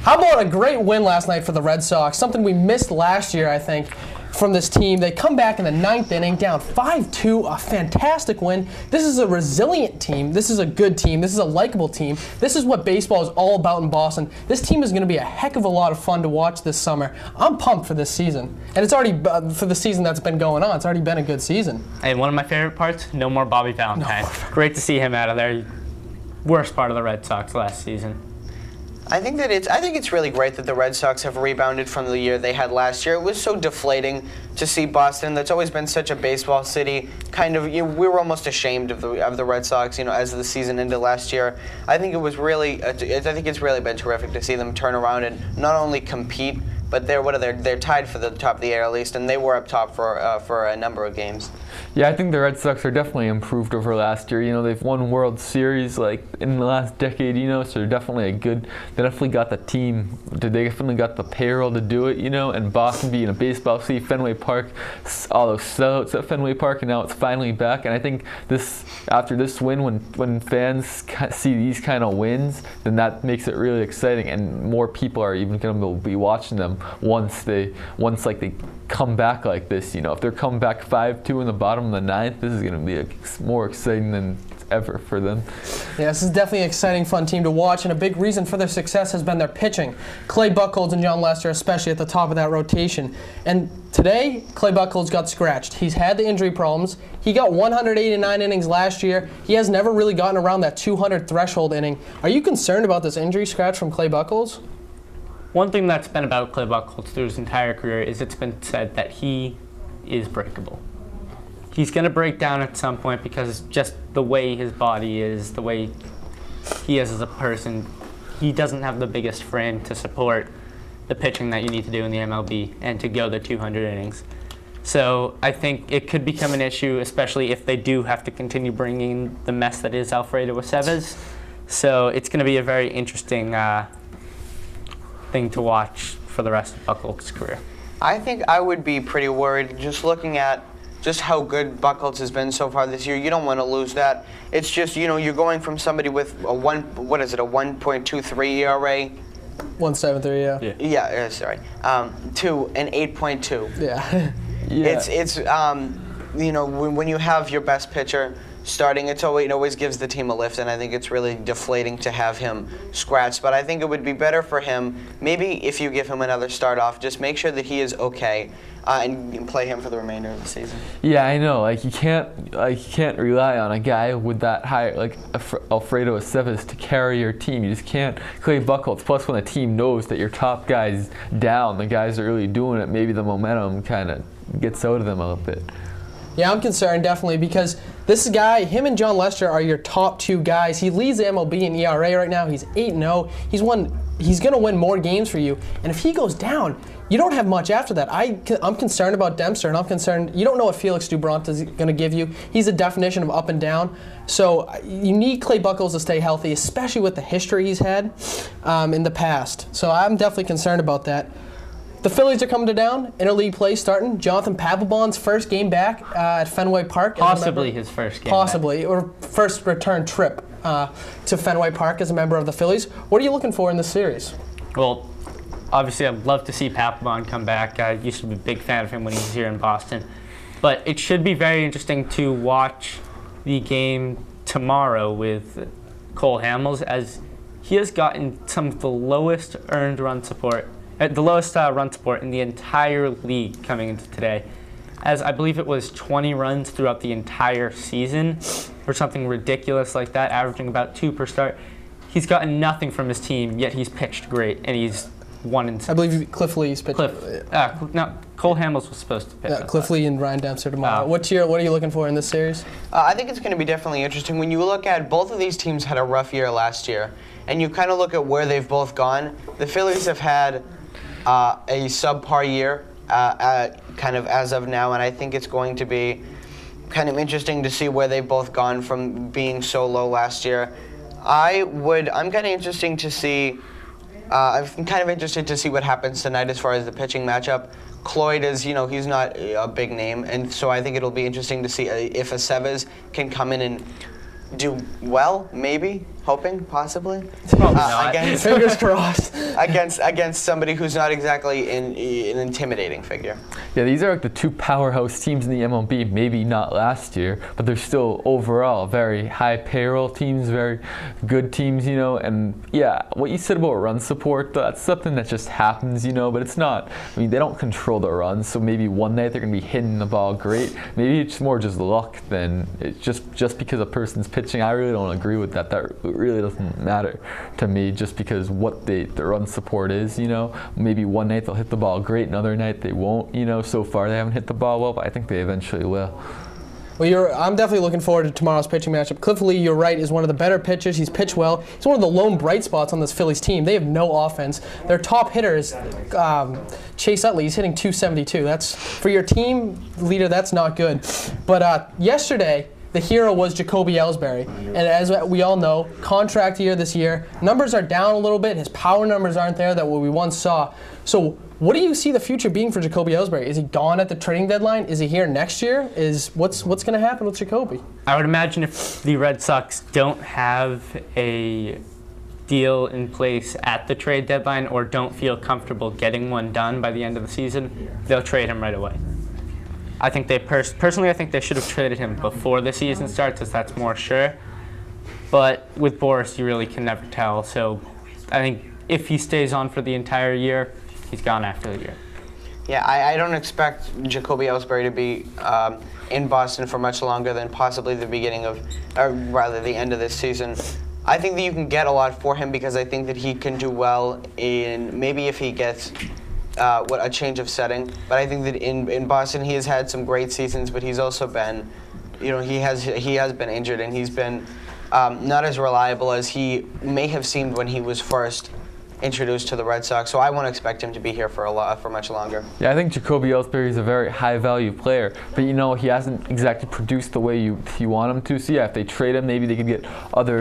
How about a great win last night for the Red Sox? Something we missed last year, I think, from this team. They come back in the 9th inning, down 5-2, a fantastic win. This is a resilient team. This is a good team. This is a likable team. This is what baseball is all about in Boston. This team is going to be a heck of a lot of fun to watch this summer. I'm pumped for this season. And it's already, for the season that's been going on, it's already been a good season. And one of my favorite parts, no more Bobby Valentine. No. Great to see him out of there. Worst part of the Red Sox last season. I think it's really great that the Red Sox have rebounded from the year they had last year. It was so deflating to see Boston. That's always been such a baseball city. We were almost ashamed of the Red Sox, as the season ended last year. I think it's really been terrific to see them turn around and not only compete, but they're tied for the top of the air at least, and they were up top for a number of games. Yeah, I think the Red Sox are definitely improved over last year. They've won World Series in the last decade, so they're definitely they definitely got the team, they definitely got the payroll to do it, and Boston being a baseball city, Fenway Park, all those sellouts at Fenway Park, and now it's finally back. And I think after this win, when fans see these kind of wins, then that makes it really exciting, and more people are even going to be watching them once they come back like this. If they're coming back 5-2 in the bottom of the 9th, this is going to be more exciting than ever for them. Yeah, this is definitely an exciting, fun team to watch, and a big reason for their success has been their pitching. Clay Buchholz and John Lester, especially at the top of that rotation. And today, Clay Buchholz got scratched. He's had the injury problems. He got 189 innings last year. He has never really gotten around that 200 threshold inning. Are you concerned about this injury scratch from Clay Buchholz? One thing that's been about Clay Buchholz through his entire career is it's been said that he is breakable. He's going to break down at some point because just the way his body is, the way he is as a person, he doesn't have the biggest frame to support the pitching that you need to do in the MLB and to go the 200 innings. So I think it could become an issue, especially if they do have to continue bringing the mess that is Alfredo Aceves. So it's going to be a very interesting thing to watch for the rest of Buchholz's career. I think I would be pretty worried just looking at just how good Buchholz has been so far this year. You don't want to lose that. It's just, you're going from somebody with a 1.23 ERA. 1.73, yeah. Yeah, sorry. To an 8.2. Yeah. Yeah. It's when you have your best pitcher starting, it always gives the team a lift, and I think it's really deflating to have him scratched. But I think it would be better for him, maybe if you give him another start off, just make sure that he is okay, and play him for the remainder of the season. Yeah, I know. You can't rely on a guy with that high, Alfredo Aceves, to carry your team. You just can't. Clay Buchholz. Plus, when a team knows that your top guy's down, the guys are really doing it, maybe the momentum kind of gets out of them a little bit. Yeah, I'm concerned, definitely, because this guy, him and John Lester are your top two guys. He leads the MLB in ERA right now. He's 8-0. He's going to win more games for you. And if he goes down, you don't have much after that. I'm concerned about Dempster, and I'm concerned. You don't know what Felix Doubront is going to give you. He's a definition of up and down. So you need Clay Buchholz to stay healthy, especially with the history he's had in the past. So I'm definitely concerned about that. The Phillies are coming to town. Interleague play starting. Jonathan Papelbon's first game back at Fenway Park. Possibly his first game Possibly, back. Or first return trip to Fenway Park as a member of the Phillies. What are you looking for in this series? Well, obviously I'd love to see Papelbon come back. I used to be a big fan of him when he was here in Boston. But it should be very interesting to watch the game tomorrow with Cole Hamels, as he has gotten some of the lowest earned run support, the lowest run support in the entire league coming into today, as I believe it was 20 runs throughout the entire season or something ridiculous like that, averaging about 2 per start. He's gotten nothing from his team, yet he's pitched great, and he's won in. I believe Cliff Lee's pitched. No, Cole Hamels was supposed to pitch. Yeah, Cliff Lee and Ryan Dempster tomorrow. What are you looking for in this series? I think it's going to be definitely interesting. When you look at both of these teams had a rough year last year, and you kind of look at where they've both gone. The Phillies have had a subpar year kind of as of now, and I think it's going to be kind of interesting to see where they've both gone from being so low last year. I'm kind of interesting to see. I'm kind of interested to see what happens tonight as far as the pitching matchup. Cloyd is, he's not a big name, and so I think it'll be interesting to see if Aceves can come in and do well, maybe. hoping, possibly. Probably not. Against, Fingers crossed. against somebody who's not exactly an intimidating figure. Yeah, these are like the two powerhouse teams in the MLB. Maybe not last year, but they're still overall very high payroll teams, very good teams, you know. And yeah, what you said about run support, that's something that just happens, you know. But it's not. I mean, they don't control the runs, so maybe one night they're gonna be hitting the ball great. Maybe it's more just luck than it's just because a person's pitching. I really don't agree with that. That really doesn't matter to me, just because what the run support is, you know. Maybe one night they'll hit the ball great, another night they won't, you know. So far they haven't hit the ball well, but I think they eventually will. Well, I'm definitely looking forward to tomorrow's pitching matchup. Cliff Lee, you're right, is one of the better pitchers. He's pitched well. He's one of the lone bright spots on this Phillies team. They have no offense. Their top hitter is Chase Utley. He's hitting .272. That's, for your team leader, that's not good. But yesterday, the hero was Jacoby Ellsbury. And as we all know, contract year this year, numbers are down a little bit. His power numbers aren't there that we once saw. So what do you see the future being for Jacoby Ellsbury? Is he gone at the trading deadline? Is he here next year? What's going to happen with Jacoby? I would imagine if the Red Sox don't have a deal in place at the trade deadline or don't feel comfortable getting one done by the end of the season, they'll trade him right away. I think personally, I think they should have traded him before the season starts, as that's more sure. But with Boris, you really can never tell. So I think if he stays on for the entire year, he's gone after the year. Yeah, I don't expect Jacoby Ellsbury to be in Boston for much longer than possibly the beginning of, or rather the end of this season. I think that you can get a lot for him because I think that he can do well in, maybe if he gets a change of setting. But I think that in Boston he has had some great seasons, but he's also been, you know, he has been injured, and he's been not as reliable as he may have seemed when he was first introduced to the Red Sox. So I won't expect him to be here for much longer. Yeah, I think Jacoby Ellsbury is a very high-value player, but you know, he hasn't exactly produced the way you want him to. So yeah, if they trade him, maybe they could get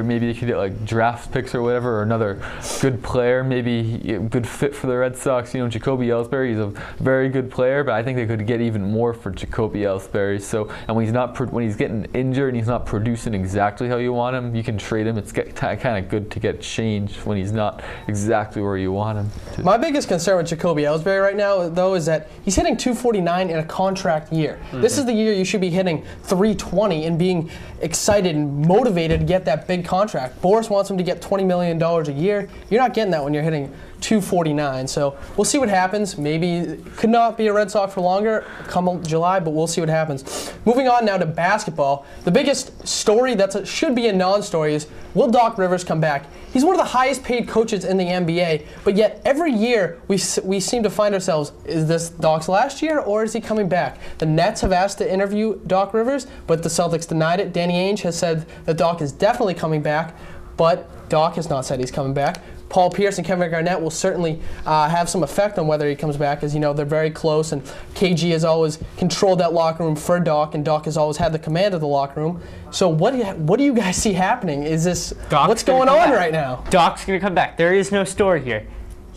maybe they could get like draft picks or whatever, or another good player, maybe a good fit for the Red Sox. You know, Jacoby Ellsbury is a very good player, but I think they could get even more for Jacoby Ellsbury. So, and when he's getting injured and he's not producing exactly how you want him, you can trade him. It's kind of good to get change when he's not exactly where you want him to. My biggest concern with Jacoby Ellsbury right now, though, is that he's hitting .249 in a contract year. Mm-hmm. This is the year you should be hitting .320 and being excited and motivated to get that big contract. Boris wants him to get $20 million a year. You're not getting that when you're hitting .249. So we'll see what happens. Maybe could not be a Red Sox for longer come July, but we'll see what happens. Moving on now to basketball. The biggest story that should be a non-story is, will Doc Rivers come back? He's one of the highest paid coaches in the NBA, but yet every year we seem to find ourselves, is this Doc's last year or is he coming back? The Nets have asked to interview Doc Rivers, but the Celtics denied it. Danny Ainge has said that Doc is definitely coming back, but Doc has not said he's coming back. Paul Pierce and Kevin Garnett will certainly have some effect on whether he comes back, as you know, they're very close, and KG has always controlled that locker room for Doc, and Doc has always had the command of the locker room. So what do you guys see happening? Is this what's going on right now? Doc's going to come back. There is no story here.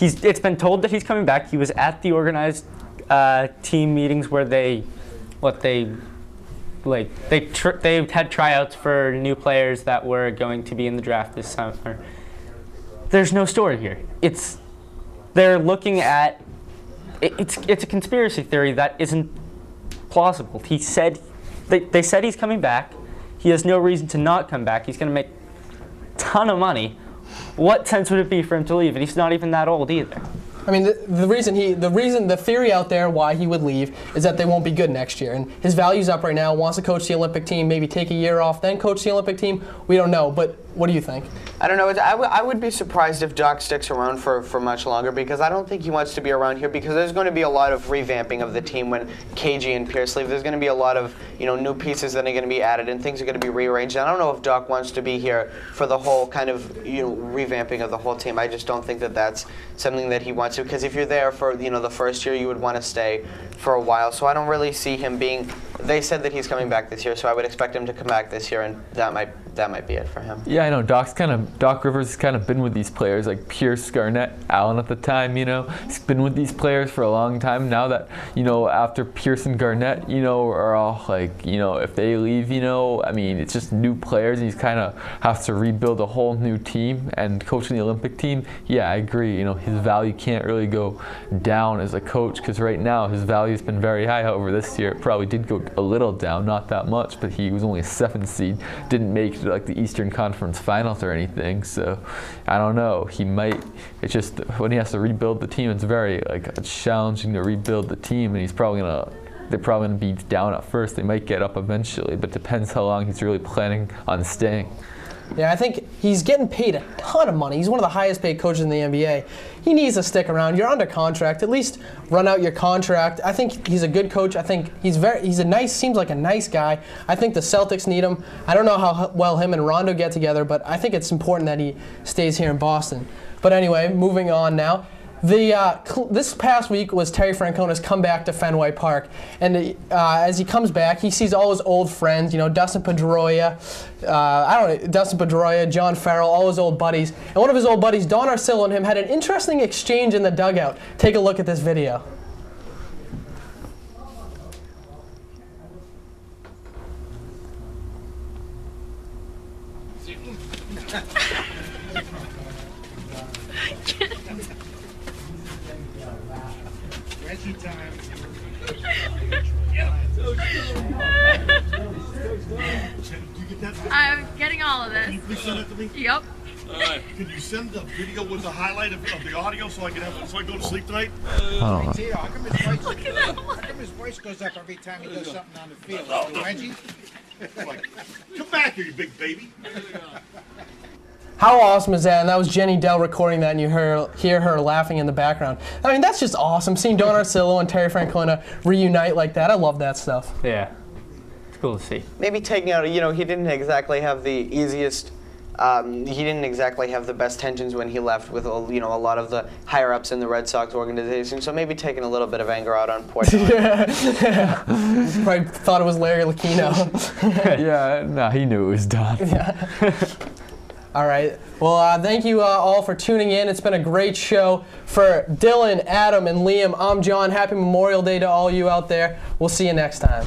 It's been told that he's coming back. He was at the organized team meetings where they had tryouts for new players that were going to be in the draft this summer. There's no story here. They're looking at it's a conspiracy theory that isn't plausible. They said he's coming back. He has no reason to not come back. He's going to make a ton of money. What sense would it be for him to leave? And he's not even that old either. I mean, the theory out there why he would leave is that they won't be good next year. And his value's up right now, wants to coach the Olympic team, maybe take a year off, then coach the Olympic team. We don't know, but what do you think? I don't know. I would be surprised if Doc sticks around for much longer, because I don't think he wants to be around here, because there's going to be a lot of revamping of the team when KG and Pierce leave. There's going to be a lot of new pieces that are going to be added, and things are going to be rearranged. And I don't know if Doc wants to be here for the whole kind of revamping of the whole team. I just don't think that that's something that he wants to, because if you're there for the first year, you would want to stay for a while. So I don't really see him being. They said that he's coming back this year, so I would expect him to come back this year, and that might that might be it for him. Yeah, I know. Doc Rivers has kind of been with these players like Pierce, Garnett, Allen at the time. He's been with these players for a long time. Now that after Pierce and Garnett, are all like, if they leave, I mean, it's just new players. He's kind of has to rebuild a whole new team. And coaching the Olympic team, yeah, I agree. His value can't really go down as a coach because right now his value has been very high. However, this year it probably did go a little down, not that much, but he was only a 7th seed, didn't make it to like the Eastern Conference Finals or anything. So I don't know. He might. It's just when he has to rebuild the team, it's very it's challenging to rebuild the team, and they're probably gonna be down at first. They might get up eventually, but depends how long he's really planning on staying. Yeah, I think he's getting paid a ton of money. He's one of the highest paid coaches in the NBA. He needs to stick around. You're under contract. At least run out your contract. I think he's a good coach. I think seems like a nice guy. I think the Celtics need him. I don't know how well him and Rondo get together, but I think it's important that he stays here in Boston. But anyway, moving on now. This past week was Terry Francona's comeback to Fenway Park, and as he comes back, he sees all his old friends. Dustin Pedroia, John Farrell, all his old buddies, and one of his old buddies, Don Arcillo, and him had an interesting exchange in the dugout. Take a look at this video. I'm getting all of this. Can you please send it to me? Yep. Can you send the video with the highlight of the audio so I can so I go to sleep tonight? How come his voice goes up every time he does something on the field? Reggie? Come back here, you big baby. How awesome is that? And that was Jenny Dell recording that, and you hear her laughing in the background. I mean, that's just awesome, seeing Don Arcillo and Terry Francona reunite like that. I love that stuff. Yeah, it's cool to see. Maybe taking out, he didn't exactly have the easiest, he didn't exactly have the best tensions when he left with, a lot of the higher-ups in the Red Sox organization, so maybe taking a little bit of anger out on Portnoy. Yeah. Probably thought it was Larry Lucchino. Yeah, no, he knew it was done. Yeah. All right. Well, thank you all for tuning in. It's been a great show. For Dylan, Adam, and Liam, I'm John. Happy Memorial Day to all you out there. We'll see you next time.